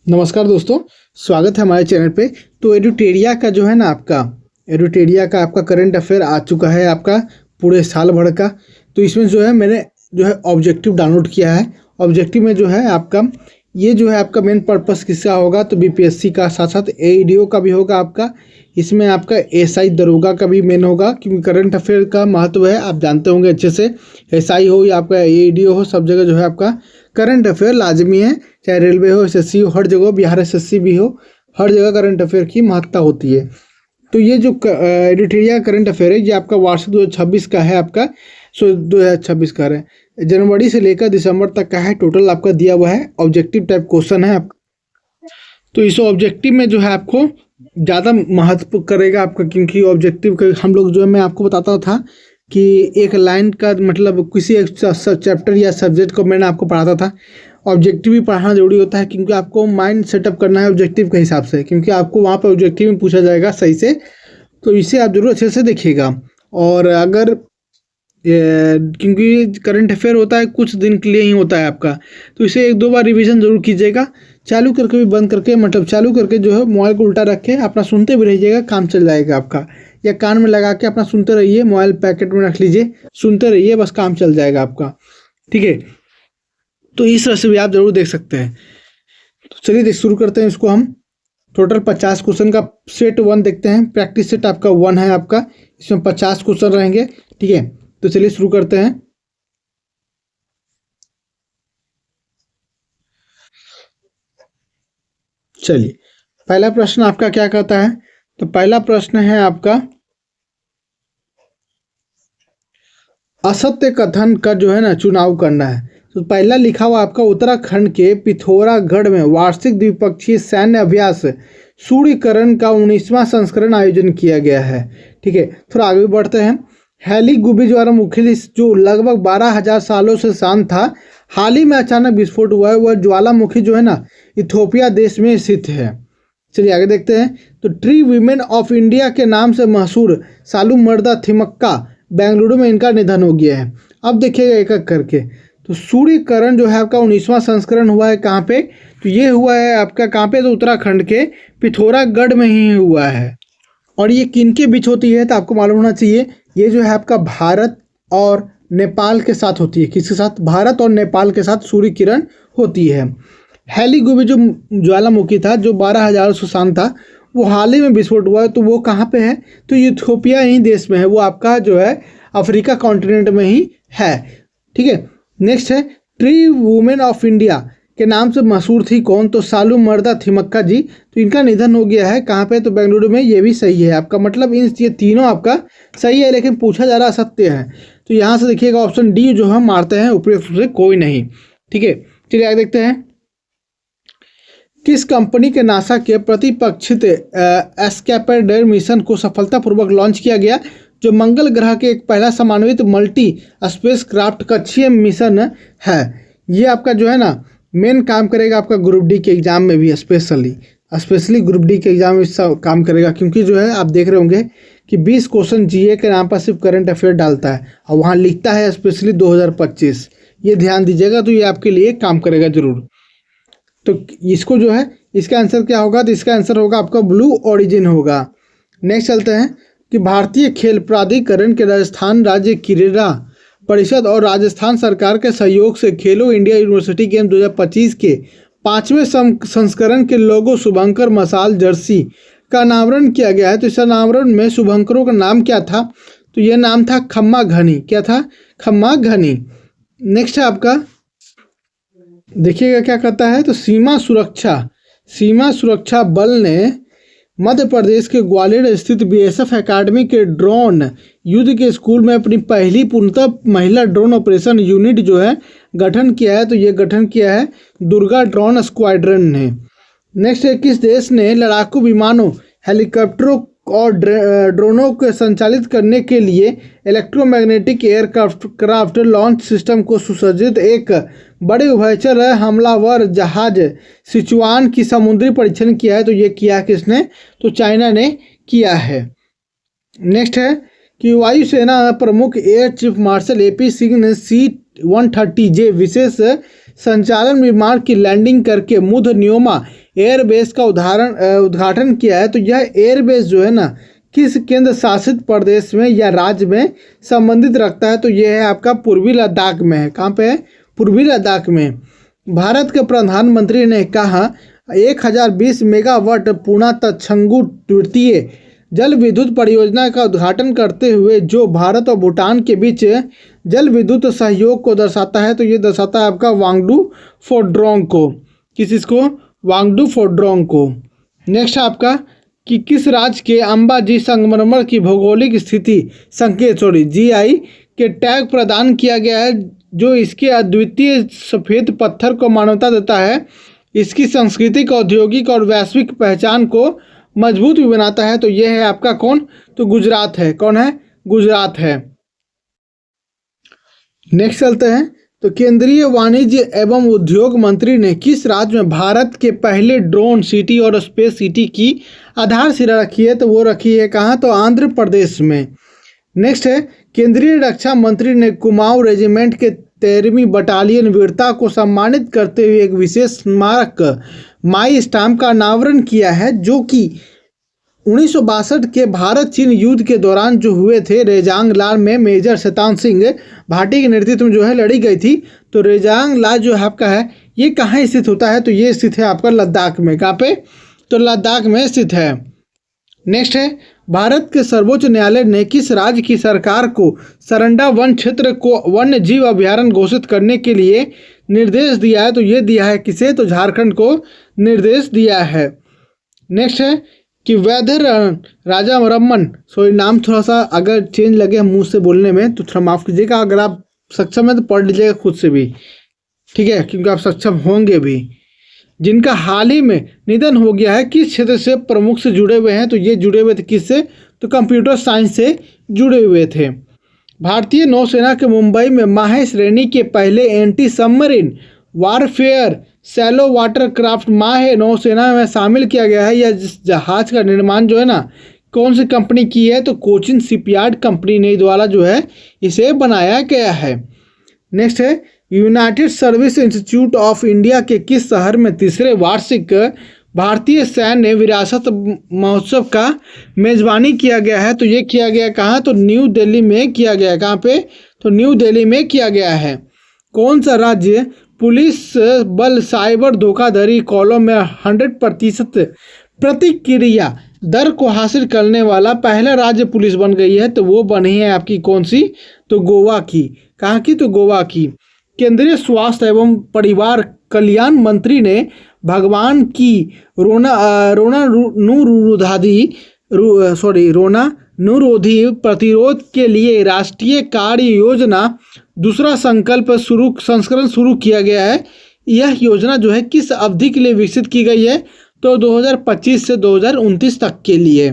नमस्कार दोस्तों, स्वागत है हमारे चैनल पे। तो एडुटेरिया का जो है ना आपका करंट अफेयर आ चुका है आपका पूरे साल भर का। तो इसमें जो है मैंने ऑब्जेक्टिव डाउनलोड किया है। ऑब्जेक्टिव में जो है आपका मेन पर्पस किसका होगा, तो बीपीएससी का साथ साथ एईडीओ का भी होगा आपका। इसमें आपका एसआई दरोगा का भी मेन होगा, क्योंकि करंट अफेयर का महत्व है, आप जानते होंगे अच्छे से। एसआई हो या आपका एईडीओ हो, सब जगह जो है आपका करंट अफेयर लाजमी है। चाहे रेलवे हो, एसएससी हो, हर जगह, बिहार एसएससी भी हो, हर जगह करंट अफेयर की महत्ता होती है। तो ये जो एडिटोरियल करंट अफेयर है, ये आपका वार्षिक 2026 का है आपका। 2026 का है, जनवरी से लेकर दिसंबर तक का है। टोटल आपका दिया हुआ है, ऑब्जेक्टिव टाइप क्वेश्चन है आपका। तो इस ऑब्जेक्टिव में जो है आपको ज़्यादा महत्व करेगा आपका, क्योंकि ऑब्जेक्टिव का हम लोग जो है, मैं आपको बताता था कि एक लाइन का मतलब किसी एक चैप्टर या सब्जेक्ट को मैंने आपको पढ़ाता था। ऑब्जेक्टिव भी पढ़ाना जरूरी होता है, क्योंकि आपको माइंड सेटअप करना है ऑब्जेक्टिव के हिसाब से, क्योंकि आपको वहाँ पर ऑब्जेक्टिव में पूछा जाएगा सही से। तो इसे आप जरूर अच्छे से देखिएगा। और अगर क्योंकि करंट अफेयर होता है कुछ दिन के लिए ही होता है आपका, तो इसे एक दो बार रिवीजन जरूर कीजिएगा। चालू करके भी बंद करके, मतलब चालू करके जो है मोबाइल को उल्टा रख के अपना सुनते भी रहिएगा, काम चल जाएगा आपका। या कान में लगा के अपना सुनते रहिए, मोबाइल पैकेट में रख लीजिए, सुनते रहिए, बस काम चल जाएगा आपका। ठीक है, तो इस तरह से भी आप जरूर देख सकते हैं। तो चलिए शुरू करते हैं इसको हम। टोटल 50 क्वेश्चन का सेट 1 देखते हैं। प्रैक्टिस सेट आपका 1 है आपका, इसमें 50 क्वेश्चन रहेंगे। ठीक है, तो चलिए शुरू करते हैं। चलिए, पहला प्रश्न आपका क्या कहता है, तो पहला प्रश्न है आपका, असत्य कथन का जो है ना चुनाव करना है। तो पहला लिखा हुआ आपका, उत्तराखंड के पिथौरागढ़ में वार्षिक द्विपक्षीय सैन्य अभ्यास सूर्यकरण का 19वां संस्करण आयोजन किया गया है। ठीक है, थोड़ा आगे बढ़ते हैं। हेली गुबी ज्वालामुखी जो लगभग 12,000 सालों से शांत था, हाल ही में अचानक विस्फोट हुआ है। वह ज्वालामुखी जो है ना इथोपिया देश में स्थित है। चलिए आगे देखते हैं। तो ट्री वीमेन ऑफ इंडिया के नाम से मशहूर सालूमर्दा थिमक्का बेंगलुरु में इनका निधन हो गया है। अब देखिएगा एक एक करके। तो सूर्यकरण जो है आपका 19वां संस्करण हुआ है कहाँ पे, तो ये हुआ है आपका कहाँ पे, तो उत्तराखंड के पिथौरागढ़ में ही हुआ है। और ये किन के बीच होती है, तो आपको मालूम होना चाहिए, ये जो है आपका भारत और नेपाल के साथ होती है। किसके साथ, भारत और नेपाल के साथ सूर्य किरण होती है। हेली गुबी जो ज्वालामुखी था, जो 12,000 से शांत था, वो हाल ही में विस्फोट हुआ है। तो वो कहाँ पे है, तो इथोपिया ही देश में है। वो आपका जो है अफ्रीका कॉन्टिनेंट में ही है। ठीक है, नेक्स्ट है, ट्री वुमेन ऑफ इंडिया के नाम से मशहूर थी कौन, तो सालूमर्दा थिमक्का जी। तो इनका निधन हो गया है कहाँ पे, तो बेंगलुरु में। ये भी सही है आपका, मतलब ये तीनों आपका सही है, लेकिन पूछा जा रहा सत्य है। तो यहाँ से देखिएगा ऑप्शन डी जो हम मारते हैं, उपयुक्त से कोई नहीं। ठीक है, चलिए आगे देखते हैं। किस कंपनी के नासा के प्रतिपक्षित एस्केपेडर मिशन को सफलतापूर्वक लॉन्च किया गया, जो मंगल ग्रह के एक पहला समन्वित मल्टी स्पेस क्राफ्ट कक्षीय मिशन है। ये आपका जो है ना मेन काम करेगा आपका ग्रुप डी के एग्जाम में भी, स्पेशली ग्रुप डी के एग्जाम में काम करेगा, क्योंकि जो है आप देख रहे होंगे कि 20 क्वेश्चन जीए के नाम पर सिर्फ करंट अफेयर डालता है, और वहाँ लिखता है स्पेशली 2025। ये ध्यान दीजिएगा, तो ये आपके लिए काम करेगा जरूर। तो इसको जो है, इसका आंसर क्या होगा, तो इसका आंसर होगा आपका ब्लू ओरिजिन होगा। नेक्स्ट चलते हैं कि भारतीय खेल प्राधिकरण के राजस्थान राज्य क्रीड़ा परिषद और राजस्थान सरकार के सहयोग से खेलो इंडिया यूनिवर्सिटी गेम 2025 के 5वें संस्करण के लोगो शुभंकर मसाल जर्सी का अनावरण किया गया है। तो इस अनावरण में शुभंकरों का नाम क्या था, तो ये नाम था खम्मा घनी। क्या था, खम्मा घनी। नेक्स्ट है आपका, देखिएगा क्या कहता है, तो सीमा सुरक्षा बल ने मध्य प्रदेश के ग्वालियर स्थित बीएसएफ एकेडमी के ड्रोन युद्ध के स्कूल में अपनी पहली पूर्णतः महिला ड्रोन ऑपरेशन यूनिट जो है गठन किया है। तो ये गठन किया है दुर्गा ड्रोन स्क्वाड्रन ने। नेक्स्ट है, किस देश ने लड़ाकू विमानों, हेलीकॉप्टरों और ड्रोनों को संचालित करने के लिए इलेक्ट्रोमैग्नेटिक एयरक्राफ्ट लॉन्च सिस्टम को सुसज्जित एक बड़े उभयचर हमलावर जहाज सिचुआन की समुद्री परीक्षण किया है। तो ये किया किसने, तो चाइना ने किया है। नेक्स्ट है कि वायुसेना प्रमुख air chief marshal AP Singh ने C-130J विशेष संचालन विमान की लैंडिंग करके मुध न्योमा एयरबेस का उद्घाटन किया है। तो यह एयरबेस जो है ना किस केंद्र शासित प्रदेश में या राज्य में संबंधित रखता है? तो यह है आपका पूर्वी लद्दाख में है। कहाँ पे है? पूर्वी लद्दाख में। भारत के प्रधानमंत्री ने कहा 1020 मेगावाट पूर्णा तछंगु तृतीय जल विद्युत परियोजना का उद्घाटन करते हुए जो भारत और भूटान के बीच जल विद्युत सहयोग को दर्शाता है। तो ये दर्शाता है आपका वांगडू फोड्रोंग को। इसको वांगडू फोड्रोंग को। नेक्स्ट आपका कि किस राज्य के अंबाजी संगमरमर की भौगोलिक स्थिति संकेत GI के टैग प्रदान किया गया है, जो इसके अद्वितीय सफ़ेद पत्थर को मान्यता देता है। इसकी सांस्कृतिक, औद्योगिक और वैश्विक पहचान को मजबूत भी बनाता है। तो यह है आपका कौन? तो गुजरात है। कौन है? गुजरात है। नेक्स्ट चलते हैं। तो केंद्रीय वाणिज्य एवं उद्योग मंत्री ने किस राज्य में भारत के पहले ड्रोन सिटी और स्पेस सिटी की आधारशिला रखी है? तो वो रखी है कहाँ? तो आंध्र प्रदेश में। नेक्स्ट है केंद्रीय रक्षा मंत्री ने कुमाऊं रेजिमेंट के 13वीं बटालियन वीरता को सम्मानित करते हुए एक विशेष स्मारक माई स्टाम्प का अनावरण किया है, जो कि 1962 के भारत चीन युद्ध के दौरान जो हुए थे रेजांग ला में मेजर शैतान सिंह भाटी के नेतृत्व में जो है लड़ी गई थी। तो रेजांग ला जो है आपका है ये कहाँ स्थित होता है? तो ये स्थित है आपका लद्दाख में। कहाँ पे? तो लद्दाख में स्थित है। नेक्स्ट है भारत के सर्वोच्च न्यायालय ने किस राज्य की सरकार को सरंडा वन क्षेत्र को वन्य जीव अभयारण्य घोषित करने के लिए निर्देश दिया है? तो ये दिया है किसे? तो झारखंड को निर्देश दिया है। नेक्स्ट है कि वैद्य राजा रमन, सॉरी नाम थोड़ा सा अगर चेंज लगे मुंह से बोलने में तो थोड़ा माफ़ कीजिएगा। अगर आप सक्षम है तो पढ़ लीजिएगा खुद से भी, ठीक है, क्योंकि आप सक्षम होंगे भी। जिनका हाल ही में निधन हो गया है, किस क्षेत्र से प्रमुख से जुड़े हुए हैं? तो ये जुड़े हुए थे किससे? तो कंप्यूटर साइंस से जुड़े हुए थे। भारतीय नौसेना के मुंबई में माहे श्रेणी के पहले anti submarine warfare shallow water craft माहे नौसेना में शामिल किया गया है। यह जहाज का निर्माण जो है ना कौन सी कंपनी की है? तो कोचिन शिपयार्ड कंपनी ने द्वारा जो है इसे बनाया गया है। नेक्स्ट है United service institute of India के किस शहर में तीसरे वार्षिक भारतीय सैन्य विरासत महोत्सव का मेजबानी किया गया है? तो ये किया गया कहाँ? तो न्यू दिल्ली में किया गया। कहाँ पे? तो न्यू दिल्ली में किया गया है। कौन सा राज्य पुलिस बल साइबर धोखाधड़ी कॉलों में 100% प्रतिक्रिया दर को हासिल करने वाला पहला राज्य पुलिस बन गई है? तो वो बनी है आपकी कौन सी? तो गोवा की। कहाँ की? तो गोवा की। केंद्रीय स्वास्थ्य एवं परिवार कल्याण मंत्री ने भगवान की रोना नुरोधी प्रतिरोध के लिए राष्ट्रीय कार्य योजना दूसरा संस्करण शुरू किया गया है। यह योजना जो है किस अवधि के लिए विकसित की गई है? तो 2025 से 2029 तक के लिए।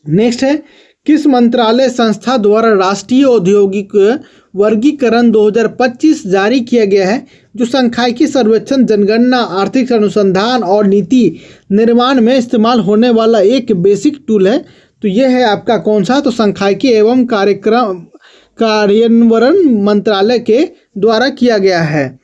नेक्स्ट है किस मंत्रालय संस्था द्वारा राष्ट्रीय औद्योगिक वर्गीकरण 2025 जारी किया गया है, जो सांख्यिकी सर्वेक्षण, जनगणना, आर्थिक अनुसंधान और नीति निर्माण में इस्तेमाल होने वाला एक बेसिक टूल है? तो यह है आपका कौन सा? तो सांख्यिकी एवं कार्यान्वयन मंत्रालय के द्वारा किया गया है।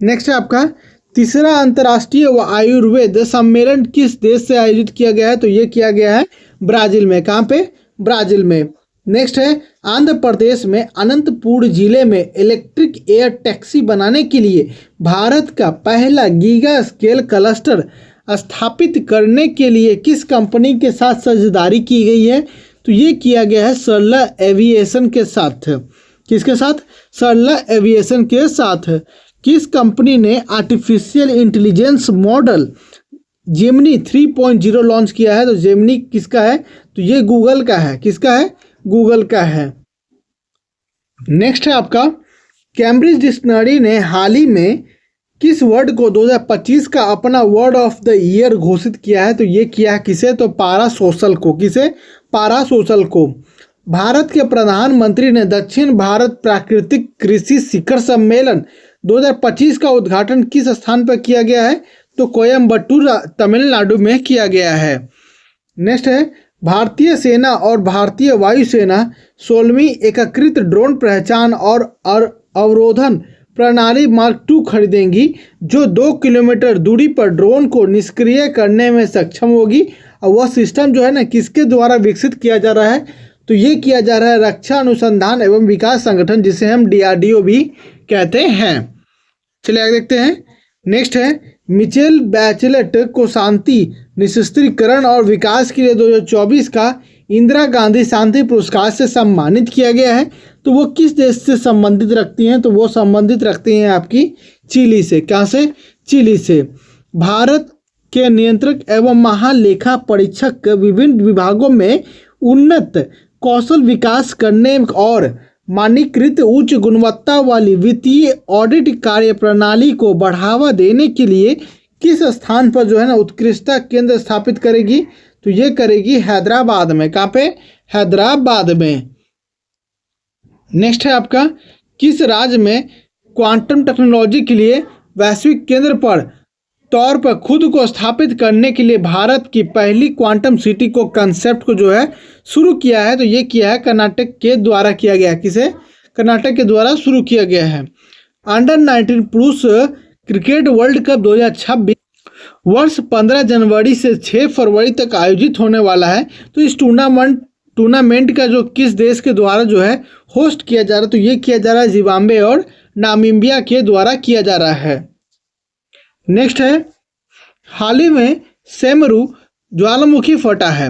नेक्स्ट है आपका तीसरा अंतर्राष्ट्रीय आयुर्वेद सम्मेलन किस देश से आयोजित किया गया है? तो ये किया गया है ब्राजील में। कहाँ पे? ब्राजील में। नेक्स्ट है आंध्र प्रदेश में अनंतपुर जिले में इलेक्ट्रिक एयर टैक्सी बनाने के लिए भारत का पहला गीगा स्केल क्लस्टर स्थापित करने के लिए किस कंपनी के साथ साझेदारी की गई है? तो ये किया गया है सरला एविएशन के साथ। किसके साथ? सरला एविएशन के साथ। किस कंपनी ने artificial intelligence model Gemini 3.0 launch किया है? तो जेमिनी किसका है? तो ये गूगल का है। किसका है? गूगल का है। नेक्स्ट है आपका कैम्ब्रिज डिक्शनरी ने हाल ही में किस वर्ड को 2025 का अपना वर्ड ऑफ द ईयर घोषित किया है? तो ये किया है किसे? तो पारासोशल को। किसे? पारासोशल को। भारत के प्रधानमंत्री ने दक्षिण भारत प्राकृतिक कृषि शिखर सम्मेलन 2025 का उद्घाटन किस स्थान पर किया गया है? तो कोयम्बटूर तमिलनाडु में किया गया है। नेक्स्ट है भारतीय सेना और भारतीय वायुसेना 16वीं एकीकृत ड्रोन पहचान और अवरोधन प्रणाली मार्क 2 खरीदेंगी, जो 2 किलोमीटर दूरी पर ड्रोन को निष्क्रिय करने में सक्षम होगी। और वह सिस्टम जो है ना किसके द्वारा विकसित किया जा रहा है, तो ये किया जा रहा है रक्षा अनुसंधान एवं विकास संगठन, जिसे हम DRDO भी कहते हैं। चलिए आगे देखते हैं। नेक्स्ट है मिचेल बैचेलेट को शांति निरस्त्रीकरण और विकास के लिए 2024 का इंदिरा गांधी शांति पुरस्कार से सम्मानित किया गया है। तो वो किस देश से संबंधित रखती हैं, तो वो संबंधित रखती हैं आपकी चिली से। कहाँ से? चिली से। भारत के नियंत्रक एवं महालेखा परीक्षक विभिन्न विभागों में उन्नत कौशल विकास करने और मानकीकृत उच्च गुणवत्ता वाली वित्तीय ऑडिट कार्य प्रणाली को बढ़ावा देने के लिए किस स्थान पर जो है ना उत्कृष्टता केंद्र स्थापित करेगी, तो ये करेगी हैदराबाद में। कहाँ पे? हैदराबाद में। नेक्स्ट है आपका किस राज्य में क्वांटम टेक्नोलॉजी के लिए वैश्विक केंद्र पर तौर पर खुद को स्थापित करने के लिए भारत की पहली क्वांटम सिटी को कंसेप्ट को जो है शुरू किया है, तो ये किया है कर्नाटक के द्वारा किया गया है। किसे? कर्नाटक के द्वारा शुरू किया गया है। अंडर 19 पुरुष क्रिकेट वर्ल्ड कप 2026 वर्ष 15 जनवरी से 6 फरवरी तक आयोजित होने वाला है। तो इस टूर्नामेंट का जो किस देश के द्वारा जो है होस्ट किया जा रहा है, तो ये किया जा रहा है जिम्बाब्वे और नामीबिया के द्वारा किया जा रहा है। नेक्स्ट है हाल ही में सेमरू ज्वालामुखी फटा है,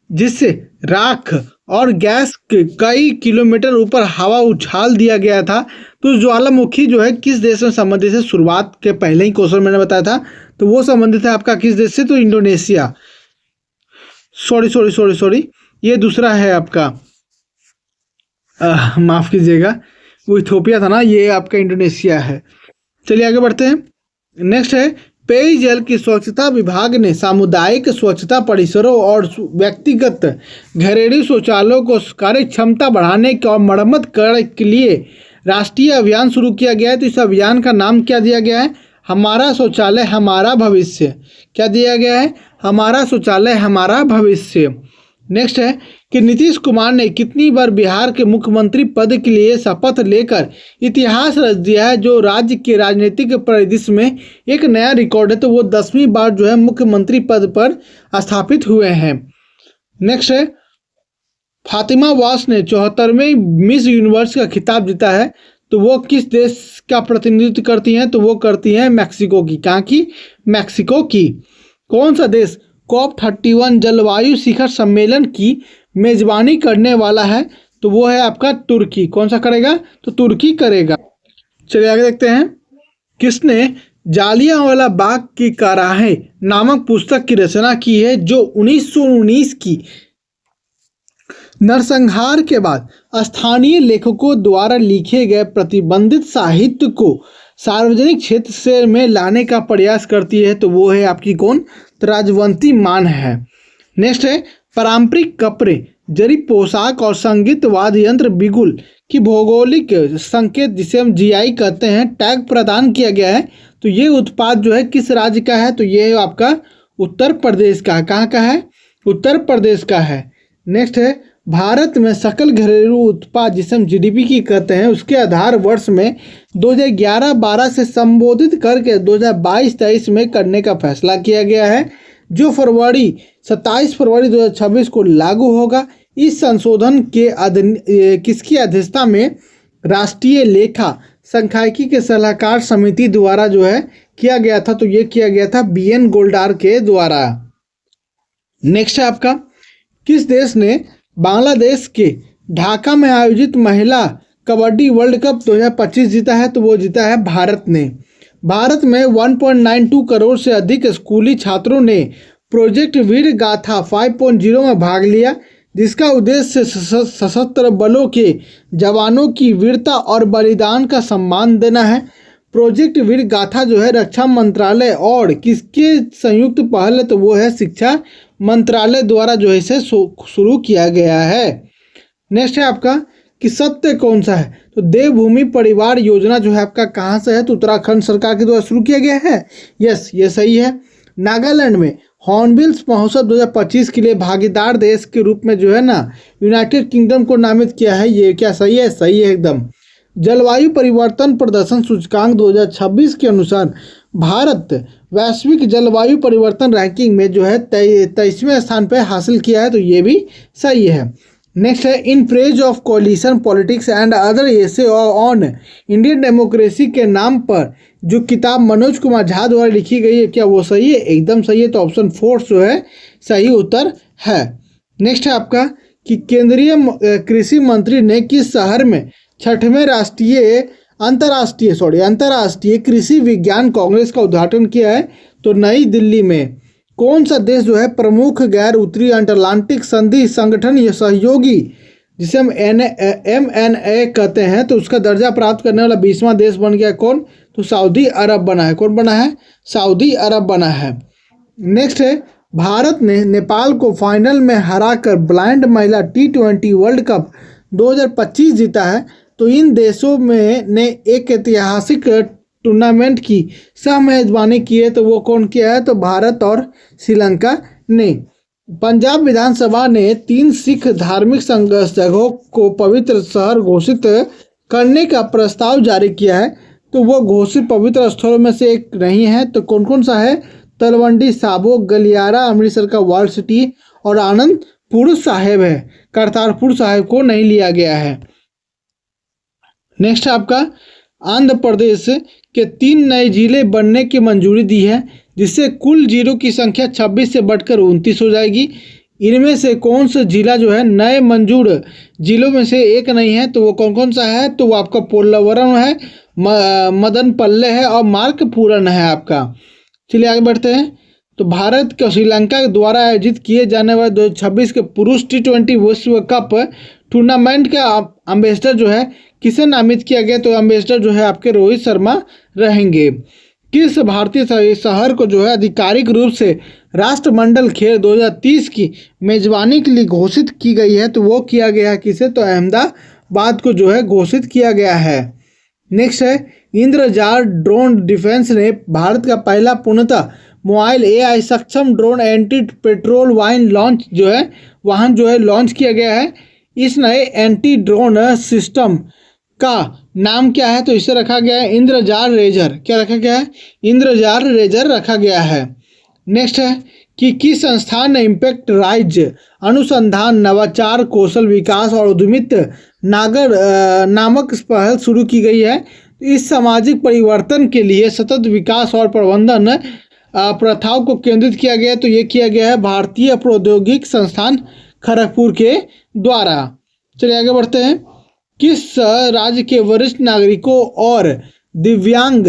जिससे राख और गैस कई किलोमीटर ऊपर हवा उछाल दिया गया था। तो ज्वालामुखी जो है किस देश में संबंधित है? शुरुआत के पहले ही क्वेश्चन मैंने बताया था, तो वो संबंधित है आपका किस देश से? तो इंडोनेशिया। सॉरी, ये दूसरा है आपका, माफ कीजिएगा, वो इथोपिया था ना, ये आपका इंडोनेशिया है। चलिए आगे बढ़ते हैं। नेक्स्ट है पेयजल की स्वच्छता विभाग ने सामुदायिक स्वच्छता परिसरों और व्यक्तिगत घरेलू शौचालयों को कार्य क्षमता बढ़ाने और मरम्मत करने के लिए राष्ट्रीय अभियान शुरू किया गया है। तो इस अभियान का नाम क्या दिया गया है? हमारा शौचालय हमारा भविष्य। क्या दिया गया है? हमारा शौचालय हमारा भविष्य। नेक्स्ट है कि नीतीश कुमार ने कितनी बार बिहार के मुख्यमंत्री पद के लिए शपथ लेकर इतिहास रच दिया है, जो राज्य के राजनीतिक परिदृश्य में एक नया रिकॉर्ड है। तो वो 10वीं बार जो है मुख्यमंत्री पद पर स्थापित हुए हैं। नेक्स्ट है फातिमा वास ने 74वें मिस यूनिवर्स का खिताब जीता है। तो वो किस देश का प्रतिनिधित्व करती हैं? तो वो करती हैं मैक्सिको की। कहाँ की? मैक्सिको की। कौन सा देश COP31 जलवायु शिखर सम्मेलन की मेजबानी करने वाला है? तो वो है आपका तुर्की। कौन सा करेगा? तो तुर्की करेगा। चलिए आगे देखते हैं। किसने जालियांवाला बाग की काराहें नामक पुस्तक की रचना की है, जो 1919 की नरसंहार के बाद स्थानीय लेखकों द्वारा लिखे गए प्रतिबंधित साहित्य को सार्वजनिक क्षेत्र से में लाने का प्रयास करती है? तो वो है आपकी कौन? तो राजवंती मान है। नेक्स्ट है पारंपरिक कपड़े, जरी पोशाक और संगीत वाद्य यंत्र बिगुल की भौगोलिक संकेत, जिसे हम GI कहते हैं, टैग प्रदान किया गया है। तो ये उत्पाद जो है किस राज्य का है? तो ये आपका उत्तर प्रदेश का है। कहाँ का है? उत्तर प्रदेश का है। नेक्स्ट है भारत में सकल घरेलू उत्पाद, जिसे हम GDP की कहते हैं, उसके आधार वर्ष में 2011-12 से संबोधित करके 2022-23 में करने का फैसला किया गया है, जो 27 फरवरी 2026 को लागू होगा। इस संशोधन के किसकी अध्यक्षता में राष्ट्रीय लेखा सांख्यिकी के सलाहकार समिति द्वारा जो है किया गया था? तो ये किया गया था BN गोल्डार के द्वारा। नेक्स्ट है आपका किस देश ने बांग्लादेश के ढाका में आयोजित महिला कबड्डी वर्ल्ड कप 2025 जीता है? तो वो जीता है भारत ने। भारत में 1.92 करोड़ से अधिक स्कूली छात्रों ने प्रोजेक्ट वीर गाथा 5.0 में भाग लिया, जिसका उद्देश्य सशस्त्र बलों के जवानों की वीरता और बलिदान का सम्मान देना है। प्रोजेक्ट वीर गाथा जो है रक्षा मंत्रालय और किसके संयुक्त पहल है? तो वो है शिक्षा मंत्रालय द्वारा जो है इसे शुरू किया गया है। नेक्स्ट है आपका कि सत्य कौन सा है? तो देवभूमि परिवार योजना जो है आपका कहाँ से है? तो उत्तराखंड सरकार के द्वारा शुरू किया गया है। यस, ये सही है। नागालैंड में हॉर्नबिल्स महोत्सव 2025 के लिए भागीदार देश के रूप में जो है ना यूनाइटेड किंगडम को नामित किया है। ये क्या सही है? सही है एकदम। जलवायु परिवर्तन प्रदर्शन सूचकांक 2026 के अनुसार भारत वैश्विक जलवायु परिवर्तन रैंकिंग में जो है 23वें स्थान पर हासिल किया है, तो ये भी सही है। नेक्स्ट है in praise of coalition politics and other essay on Indian democracy के नाम पर जो किताब मनोज कुमार झा द्वारा लिखी गई है, क्या वो सही है? एकदम सही है, तो ऑप्शन 4 जो है सही उत्तर है। नेक्स्ट है आपका कि केंद्रीय कृषि मंत्री ने किस शहर में 6वें अंतर्राष्ट्रीय कृषि विज्ञान कांग्रेस का उद्घाटन किया है? तो नई दिल्ली में। कौन सा देश जो है प्रमुख गैर उत्तरी अटलांटिक संधि संगठन या सहयोगी जिसे हम MNA कहते हैं, तो उसका दर्जा प्राप्त करने वाला 20वां देश बन गया कौन? तो सऊदी अरब बना है। कौन बना है? सऊदी अरब बना है। नेक्स्ट है भारत ने नेपाल को फाइनल में हराकर ब्लाइंड महिला T20 वर्ल्ड कप 2025 जीता है। तो इन देशों में ने एक ऐतिहासिक टूर्नामेंट की सह मेजबानी की है, तो वो कौन किया है? तो भारत और श्रीलंका ने। पंजाब विधानसभा ने 3 सिख धार्मिक जगहों को पवित्र शहर घोषित करने का प्रस्ताव जारी किया है, तो वो घोषित पवित्र स्थलों में से एक नहीं है। तो कौन कौन सा है? तलवंडी साबो, गलियारा अमृतसर का वर्ल्ड सिटी और आनंदपुर साहिब है। करतारपुर साहिब को नहीं लिया गया है। नेक्स्ट आपका आंध्र प्रदेश के 3 नए जिले बनने की मंजूरी दी है, जिससे कुल जिलों की संख्या 26 से बढ़कर 29 हो जाएगी। इनमें से कौन सा जिला जो है नए मंजूर जिलों में से एक नहीं है? तो वो कौन कौन सा है? तो वो आपका पोल्लवरम है, मदनपल्ले है और मार्कपुरम है आपका। चलिए आगे बढ़ते हैं। तो भारत के श्रीलंका द्वारा आयोजित किए जाने वाले 2026 के पुरुष T20 विश्व कप टूर्नामेंट का एम्बेसडर जो है किसे नामित किया गया? तो एम्बेसडर जो है आपके रोहित शर्मा रहेंगे। किस भारतीय शहर को जो है आधिकारिक रूप से राष्ट्रमंडल खेल 2030 की मेजबानी के लिए घोषित की गई है? तो वो किया गया है किसे? तो अहमदाबाद को जो है घोषित किया गया है। नेक्स्ट है इंद्रजाल ड्रोन डिफेंस ने भारत का पहला पूर्णतः मोबाइल AI सक्षम ड्रोन एंटी पेट्रोल वाहन जो है लॉन्च किया गया है। इस नए एंटी ड्रोन सिस्टम का नाम क्या है? तो इसे रखा गया है इंद्रजाल रेजर। क्या रखा गया है? इंद्रजाल रेजर रखा गया है। नेक्स्ट है कि किस संस्थान ने इम्पैक्ट राइज अनुसंधान नवाचार कौशल विकास और उद्यमित नागर नामक पहल शुरू की गई है? इस सामाजिक परिवर्तन के लिए सतत विकास और प्रबंधन प्रथाओं को केंद्रित किया गया है। तो ये किया गया है भारतीय प्रौद्योगिकी संस्थान खड़गपुर के द्वारा। चलिए आगे बढ़ते हैं। किस राज्य के वरिष्ठ नागरिकों और दिव्यांग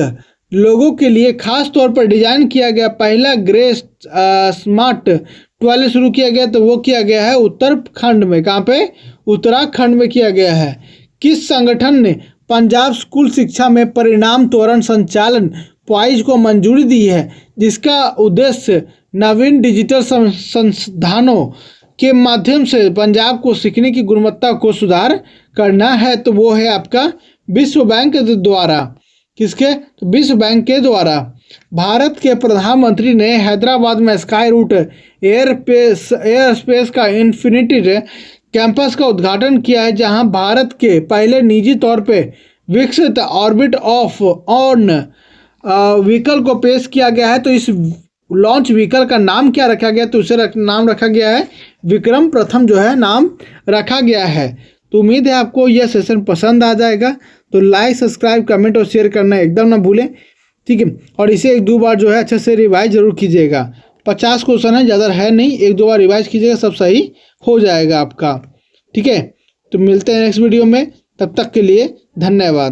लोगों के लिए खास तौर पर डिजाइन किया गया पहला ग्रे स्मार्ट टॉयलेट शुरू किया गया? तो वो किया गया है उत्तराखंड में। कहाँ पे? उत्तराखंड में किया गया है। किस संगठन ने पंजाब स्कूल शिक्षा में परिणाम त्वरण संचालन पॉइज को मंजूरी दी है, जिसका उद्देश्य नवीन डिजिटल संसाधनों के माध्यम से पंजाब को सीखने की गुणवत्ता को सुधार करना है? तो वो है आपका विश्व बैंक के द्वारा। किसके? तो विश्व बैंक के द्वारा। भारत के प्रधानमंत्री ने हैदराबाद में स्काई रूट एयर स्पेस का इन्फिनिटी कैंपस का उद्घाटन किया है, जहां भारत के पहले निजी तौर पे विकसित ऑर्बिट ऑफ ऑन व्हीकल को पेश किया गया है। तो इस लॉन्च व्हीकल का नाम क्या रखा गया? तो उसे नाम रखा गया है विक्रम प्रथम जो है नाम रखा गया है। तो उम्मीद है आपको यह सेशन पसंद आ जाएगा। तो लाइक सब्सक्राइब कमेंट और शेयर करना एकदम ना भूलें, ठीक है। और इसे 1-2 बार जो है अच्छे से रिवाइज जरूर कीजिएगा। 50 क्वेश्चन है, ज़्यादा है नहीं, 1-2 बार रिवाइज कीजिएगा, सब सही हो जाएगा आपका, ठीक है। तो मिलते हैं नेक्स्ट वीडियो में, तब तक के लिए धन्यवाद।